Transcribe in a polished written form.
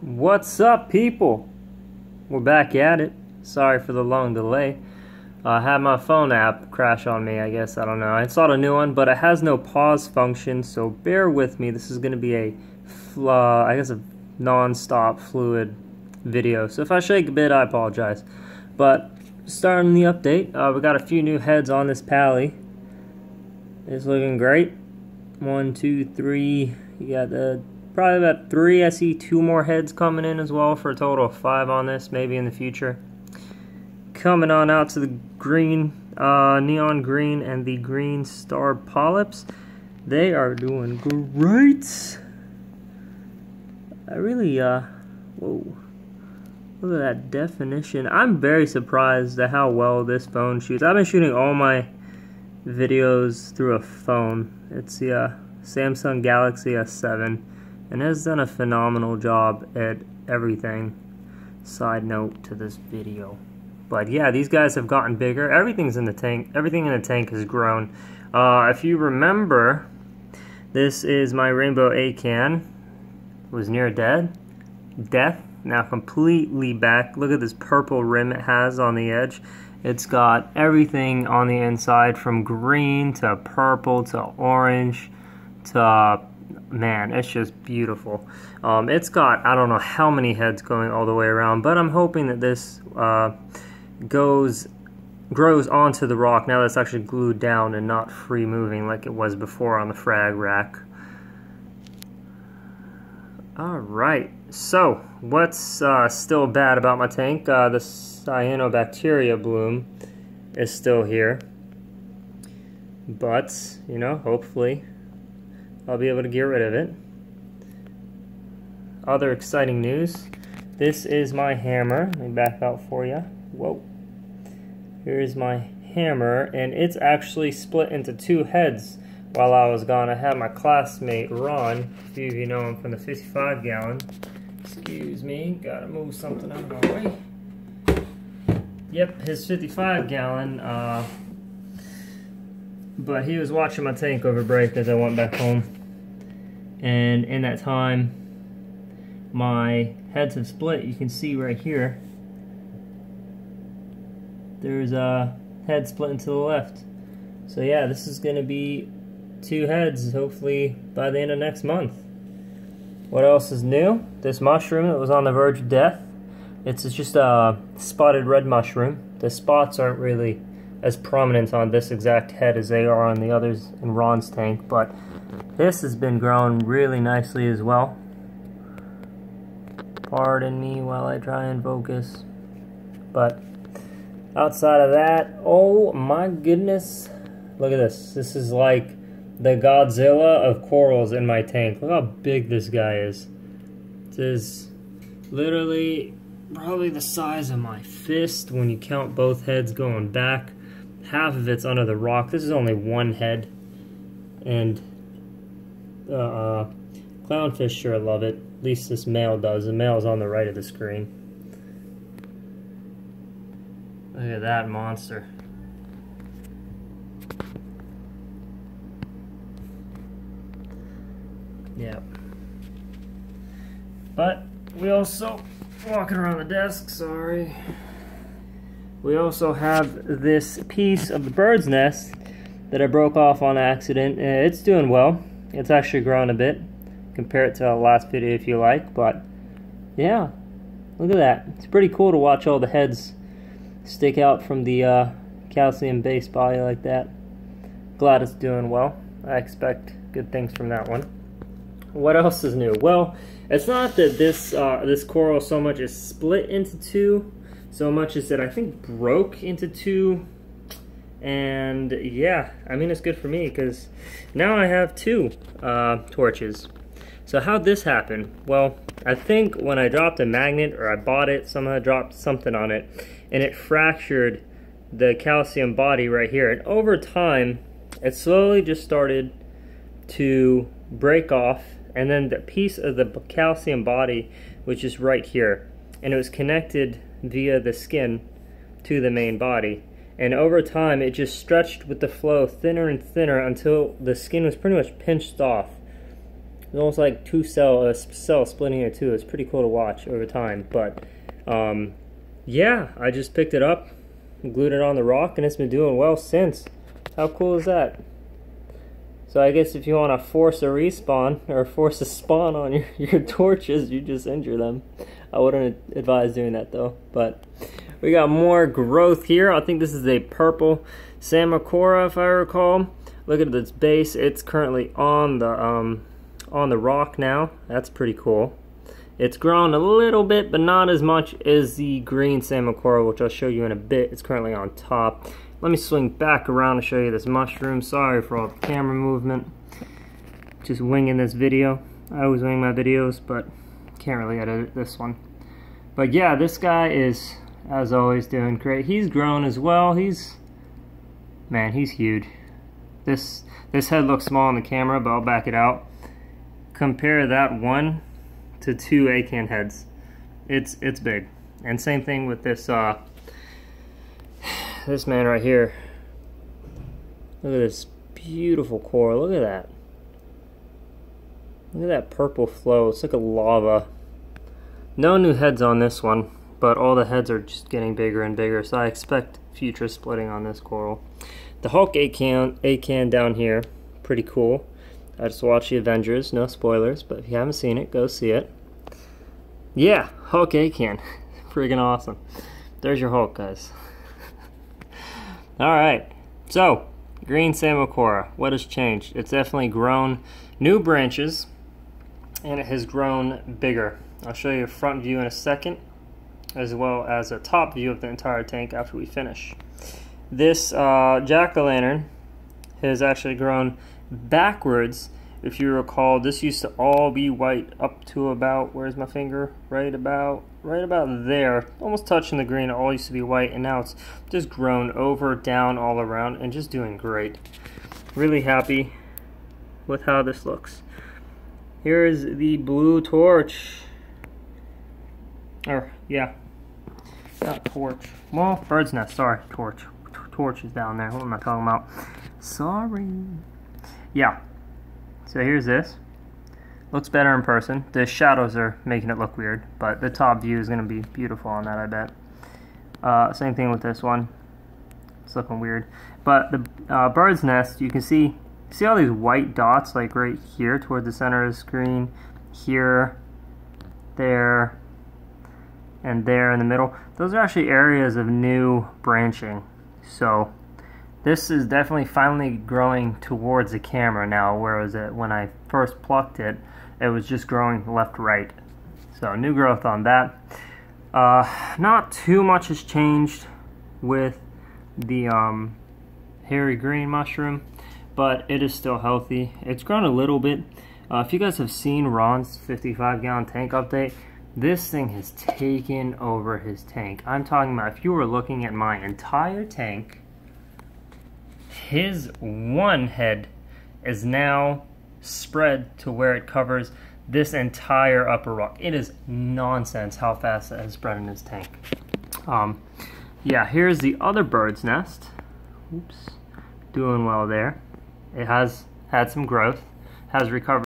What's up, people? We're back at it. Sorry for the long delay. I had my phone app crash on me, I guess. I don't know. I installed a new one, but it has no pause function, so bear with me. This is going to be a non-stop fluid video. So if I shake a bit, I apologize. But starting the update, we got a few new heads on this Pally. It's looking great. 1, 2, 3. You got probably about 3. I see 2 more heads coming in as well for a total of 5 on this, maybe in the future. Coming on out to the green, neon green and the green star polyps. They are doing great. I really, whoa. Look at that definition. I'm very surprised at how well this phone shoots. I've been shooting all my videos through a phone. It's the Samsung Galaxy S7 and has done a phenomenal job at everything. Side note to this video. But yeah, these guys have gotten bigger. Everything's in the tank. Everything in the tank has grown. If you remember, this is my Rainbow A-Can. Was near death. Now completely back. Look at this purple rim it has on the edge. It's got everything on the inside from green to purple to orange to, man, it's just beautiful. It's got, I don't know how many heads going all the way around, but I'm hoping that this grows onto the rock now that it's actually glued down and not free moving like it was before on the frag rack. Alright, so what's still bad about my tank? The cyanobacteria bloom is still here, but you know, hopefully I'll be able to get rid of it. Other exciting news, this is my hammer. Let me back out for you. Whoa. Here's my hammer, and it's actually split into 2 heads while I was gone. I had my classmate Ron, a few of you know him from the 55 gallon. Excuse me, gotta move something out of my way. Yep, his 55 gallon, but he was watching my tank over break as I went back home. And in that time, my heads have split. You can see right here, there's a head split to the left. So yeah, this is going to be 2 heads, hopefully by the end of next month. What else is new? This mushroom that was on the verge of death. It's just a spotted red mushroom. The spots aren't really as prominent on this exact head as they are on the others in Ron's tank, but this has been growing really nicely as well. Pardon me while I try and focus. But outside of that, oh my goodness, look at this. This is like the Godzilla of corals in my tank. Look how big this guy is. It is literally probably the size of my fist when you count both heads going back. Half of it's under the rock. This is only 1 head. And clownfish sure love it. At least this male does. The male's on the right of the screen. Look at that monster. Yep. But we also, walking around the desk, sorry. We also have this piece of the bird's nest that I broke off on accident. It's doing well. It's actually grown a bit. Compare it to the last video if you like, but yeah, look at that. It's pretty cool to watch all the heads stick out from the calcium-based body like that. Glad it's doing well. I expect good things from that one. What else is new? Well, it's not that this coral so much is split into 2, so much as that I think broke into 2. And yeah, I mean, it's good for me because now I have 2 torches. So how'd this happen? Well, I think when I dropped a magnet, or I bought it, somehow dropped something on it, and it fractured the calcium body right here. And over time, it slowly just started to break off, and then the piece of the calcium body was just right here, and it was connected via the skin to the main body. And over time, it just stretched with the flow thinner and thinner until the skin was pretty much pinched off. It's almost like two cell splitting into two. It's pretty cool to watch over time. But yeah, I just picked it up, glued it on the rock, and it's been doing well since. How cool is that? So I guess if you want to force a respawn or force a spawn on your torches, you just injure them. I wouldn't advise doing that though. But we got more growth here. I think this is a purple Samacora, if I recall. Look at this base. It's currently on the rock now. That's pretty cool. It's grown a little bit, but not as much as the green Samacora, which I'll show you in a bit. It's currently on top. Let me swing back around to show you this mushroom. Sorry for all the camera movement. Just winging this video. I always wing my videos, but can't really edit this one. But yeah, this guy is, as always, doing great. He's grown as well. Man, he's huge. This head looks small on the camera, but I'll back it out. Compare that one to two acan heads. It's big. And same thing with this this man right here. Look at this beautiful core. Look at that. Look at that purple flow. It's like a lava. No new heads on this one, but all the heads are just getting bigger and bigger, so I expect future splitting on this coral. The Hulk acan down here, pretty cool. I just watched the Avengers, no spoilers, but if you haven't seen it, go see it. Yeah, Hulk acan. Friggin' awesome. There's your Hulk, guys. Alright, so, green Samacora, what has changed? It's definitely grown new branches, and it has grown bigger. I'll show you a front view in a second, as well as a top view of the entire tank after we finish. This jack-o'-lantern has actually grown backwards. If you recall, this used to all be white up to about, where's my finger? Right about there, almost touching the green. It all used to be white, and now it's just grown over, down, all around, and just doing great. Really happy with how this looks. Here is the blue torch. Or, yeah, not torch. Well, bird's nest, sorry, torch. Torch is down there. What am I talking about? Sorry. Yeah. So here's this. Looks better in person. The shadows are making it look weird, but the top view is going to be beautiful on that, I bet. Same thing with this one. It's looking weird. But the bird's nest, you can see all these white dots, like right here toward the center of the screen, here, there, and there in the middle. Those are actually areas of new branching. So this is definitely finally growing towards the camera now, whereas when I first plucked it, it was just growing left-right. So new growth on that. Not too much has changed with the hairy green mushroom, but it is still healthy. It's grown a little bit. If you guys have seen Ron's 55-gallon tank update, this thing has taken over his tank. I'm talking about, if you were looking at my entire tank, his one head is now spread to where it covers this entire upper rock. It is nonsense how fast it has spread in his tank. Yeah, here's the other bird's nest. Oops, doing well there. It has had some growth, has recovered